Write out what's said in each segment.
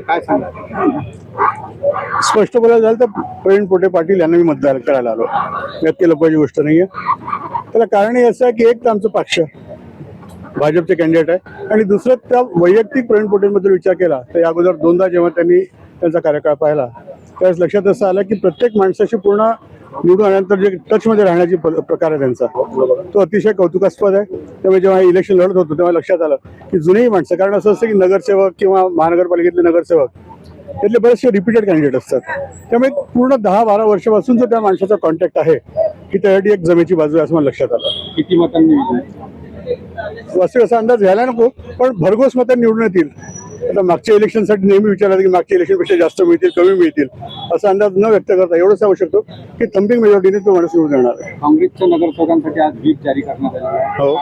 काय सांगा? स्पष्ट बोलायला झालं तर प्रवीण पोटे पाटील यांना मी मतदान करायला आलो, यात काही लपवायची गोष्ट नाहीये. त्याला कारणही असं आहे की एक तर आमचं पक्ष भाजपचे कॅन्डिडेट आहे आणि दुसरं त्या वैयक्तिक प्रवीण पोटेंबद्दल विचार केला तर या अगोदर दोनदा जेव्हा त्यांनी त्यांचा कार्यकाळ पाहिला त्यावेळेस लक्षात असं आलं की प्रत्येक माणसाशी पूर्ण निवडून आल्यानंतर जे टचमध्ये राहण्याची प्रकार आहे त्यांचा तो अतिशय कौतुकास्पद आहे. त्यामुळे जेव्हा इलेक्शन लढत होतो तेव्हा लक्षात आलं की जुनेही माणसं, कारण असं असतं की नगरसेवक किंवा महानगरपालिकेतले नगरसेवक त्यातले बरेचसे रिपीटेड कॅन्डिडेट असतात. त्यामुळे पूर्ण 10-12 वर्षापासूनचं त्या माणसाचा कॉन्टॅक्ट आहे की त्यासाठी एक जमेची बाजू आहे असं मला लक्षात आलं. किती मतांनी? वास्तविक असा अंदाज घ्यायला नको, पण भरघोस मतं निवडून येतील. आता मागच्या इलेक्शनसाठी नेहमी विचारलं की मागच्या इलेक्शनपेक्षा जास्त मिळतील कमी मिळतील असा अंदाज न व्यक्त करता एवढं सांगू शकतो की थम्पिंग मेजॉरिटीने तो माणूस निवडून येणार आहे. काँग्रेसच्या नगरसेवकांसाठी आज व्हीप जारी करण्यात आली आहे. हो.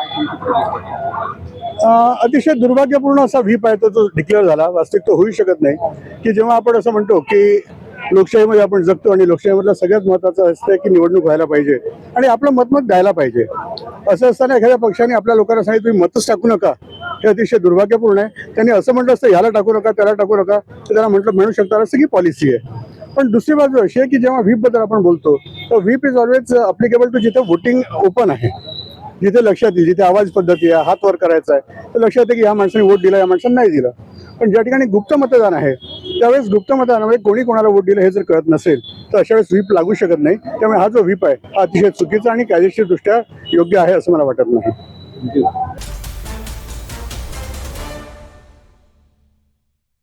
अतिशय दुर्भाग्यपूर्ण असा व्हीप आहे तो डिक्लेअर झाला. वास्तविक तो होऊ शकत नाही की जेव्हा आपण असं म्हणतो की लोकशाहीमध्ये आपण जगतो आणि लोकशाहीमधलं सगळ्यात महत्त्वाचं असतं की निवडणूक व्हायला पाहिजे आणि आपलं मत द्यायला पाहिजे. असं असताना एखाद्या पक्षाने आपल्या लोकांना सांगितलं तुम्ही मतच टाकू नका, हे अतिशय दुर्भाग्यपूर्ण आहे. त्यांनी असं म्हटलं असतं ह्याला टाकू नका त्याला टाकू नका, तर त्यांना म्हणू शकतात असं की पॉलिसी आहे. पण दुसरी बाजू अशी आहे की जेव्हा व्हीपबद्दल आपण बोलतो तर whip is always applicable to जिथे वोटिंग ओपन आहे, जिथे लक्षात येईल, जिथे आवाज पद्धती आहे, हात वर करायचा आहे, तर लक्षात येते की या माणसाने वोट दिला या माणसाने नाही दिला. पण ज्या ठिकाणी गुप्त मतदान आहे त्यावेळेस गुप्त मतदानामुळे कोणी कोणाला वोट दिलं हे जर कळत नसेल तर अशा वेळेस व्हीप लागू शकत नाही. त्यामुळे हा जो व्हीप आहे हा अतिशय चुकीचा आणि कायदेशीरदृष्ट्या योग्य आहे असं मला वाटत नाही.